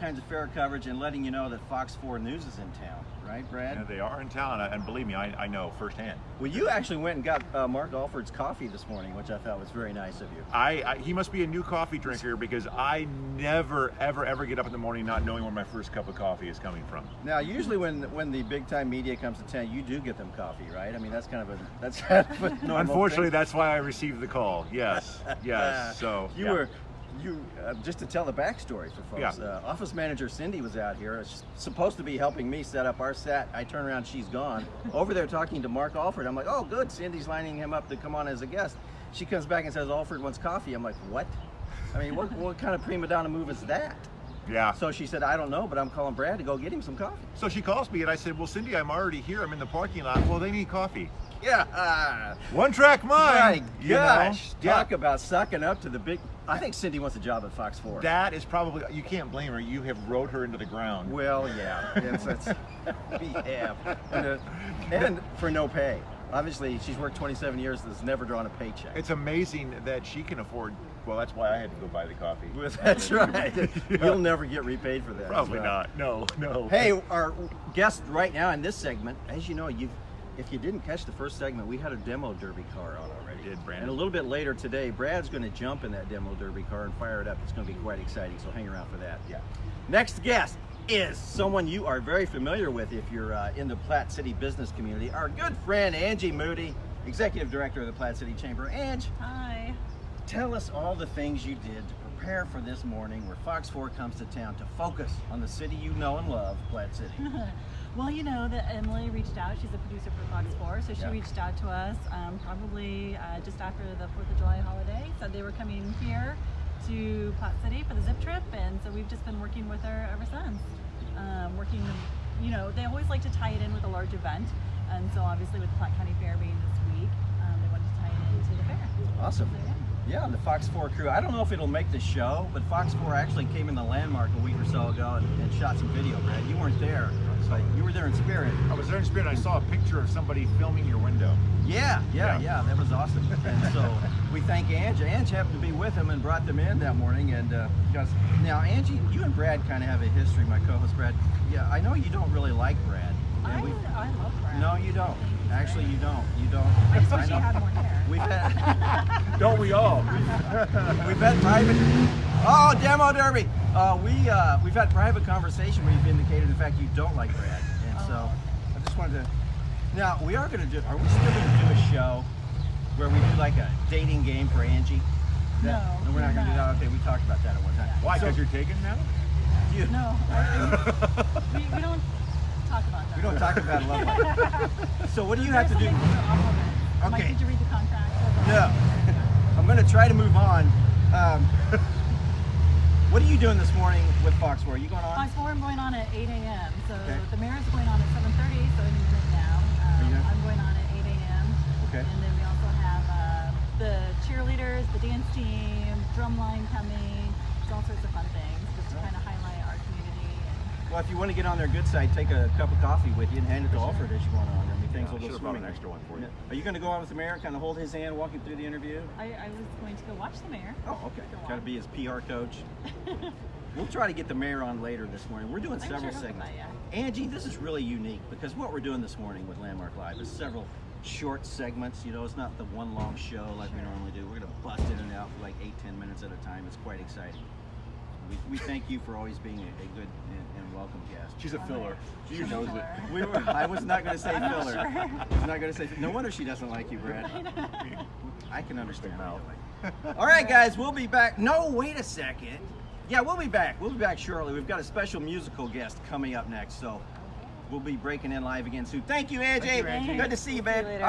kinds of fair coverage and letting you know that Fox 4 News is in town, right, Brad? Yeah, they are in town, and believe me, I know firsthand. Well, you actually went and got Mark Alford's coffee this morning, which I thought was very nice of you. He must be a new coffee drinker because I never, ever get up in the morning not knowing where my first cup of coffee is coming from. Now, usually when the big time media comes to town, you do get them coffee, right? I mean, that's kind of a normal Unfortunately, thing. that's why I received the call. Yes, yes. So just to tell the backstory for folks, Yeah. office manager Cindy was out here. She's supposed to be helping me set up our set. I turn around, she's gone. Over there talking to Mark Alford. I'm like, oh, good. Cindy's lining him up to come on as a guest. She comes back and says, Alford wants coffee. I'm like, what? I mean, what kind of prima donna move is that? Yeah. So she said, I don't know, but I'm calling Brad to go get him some coffee. So she calls me and I said, well, Cindy, I'm already here. I'm in the parking lot. Well, they need coffee. Yeah. One track mind. My gosh. You know? Talk about sucking up to the big. I think Cindy wants a job at Fox 4. That is probably, you can't blame her. You have rode her into the ground. Well, yeah. We have. And for no pay. Obviously, she's worked 27 years, has never drawn a paycheck. It's amazing that she can afford, well, that's why I had to go buy the coffee. That's right. Yeah. You'll never get repaid for that. Probably not. No. Hey, our guest right now in this segment, as you know, if you didn't catch the first segment, we had a demo derby car on already. Did, Brandon. And a little bit later today, Brad's going to jump in that demo derby car and fire it up. It's going to be quite exciting, so hang around for that. Yeah. Next guest is someone you are very familiar with if you're in the Platte City business community. Our good friend Angie Mutti, Executive Director of the Platte City Chamber. Ange, hi. Tell us all the things you did to prepare for this morning where Fox 4 comes to town to focus on the city you know and love, Platte City. Well, you know that Emily reached out. She's a producer for Fox 4, so she reached out to us probably just after the 4th of July holiday. Said they were coming here to Platte City for the zip trip, and so we've just been working with her ever since. You know, they always like to tie it in with a large event, and so obviously with the Platte County Fair being this week, they wanted to tie it into the fair. Awesome. So, yeah, the Fox 4 crew. I don't know if it'll make the show, but Fox 4 actually came in the Landmark a week or so ago and shot some video, Brad. You weren't there, but you were there in spirit. I was there in spirit. I saw a picture of somebody filming your window. Yeah, that was awesome. And so we thank Angie. Angie happened to be with them and brought them in that morning. And now, Angie, you and Brad kind of have a history, my co-host Brad. Yeah, I know you don't really like Brad. I love Brad. No, you don't. Actually, you don't. I just wish he had more hair. We've had, Don't we all? we've had private. Oh, demo derby. We've had private conversation where you've indicated, in fact, you don't like Brad, and so I just wanted to. Now we are going to do. Are we still going to do a show where we do like a dating game for Angie? No, we're not going to do that. Okay, we talked about that at one time. Why? So- Because you're taken now? No, we don't talk about that. We don't talk about love life. So what do you have to do? Okay. Okay. Did you read the contract? No. I'm going to try to move on. What are you doing this morning with Fox 4? Are you going on? Fox 4, I'm going on at 8 a.m. So Okay. the mayor's going on at 7:30, so in a minute now. I'm going on at 8 a.m. Okay. And then we also have the cheerleaders, the dance team, drumline coming. It's all sorts of fun things just to kind of highlight our community. Well, if you want to get on their good side, take a cup of coffee with you and hand it to Alfred as you're going on. I mean, things will go Should've brought swimming. an extra one for you. Are you going to go on with the mayor, kind of hold his hand, walk him through the interview? I was going to go watch the mayor. Oh, okay. Go Got to on. be his PR coach. We'll try to get the mayor on later this morning. We're doing I'm several sure he'll segments. come by, yeah. Angie, this is really unique because what we're doing this morning with Landmark Live is several short segments. You know, it's not the one long show like we normally do. We're going to bust in and out for like 8-10 minutes at a time. It's quite exciting. We thank you for always being a good and welcome guest. She's a filler. She She's a knows filler. it. I was not going to say I'm not filler. sure. I was not going to say. No wonder she doesn't like you, Brad. I can understand. All right, guys, we'll be back. No, wait a second. Yeah, we'll be back. We'll be back shortly. We've got a special musical guest coming up next, so we'll be breaking in live again soon. Thank you, Angie. Thank you, Angie. Good to see you, See you babe. later.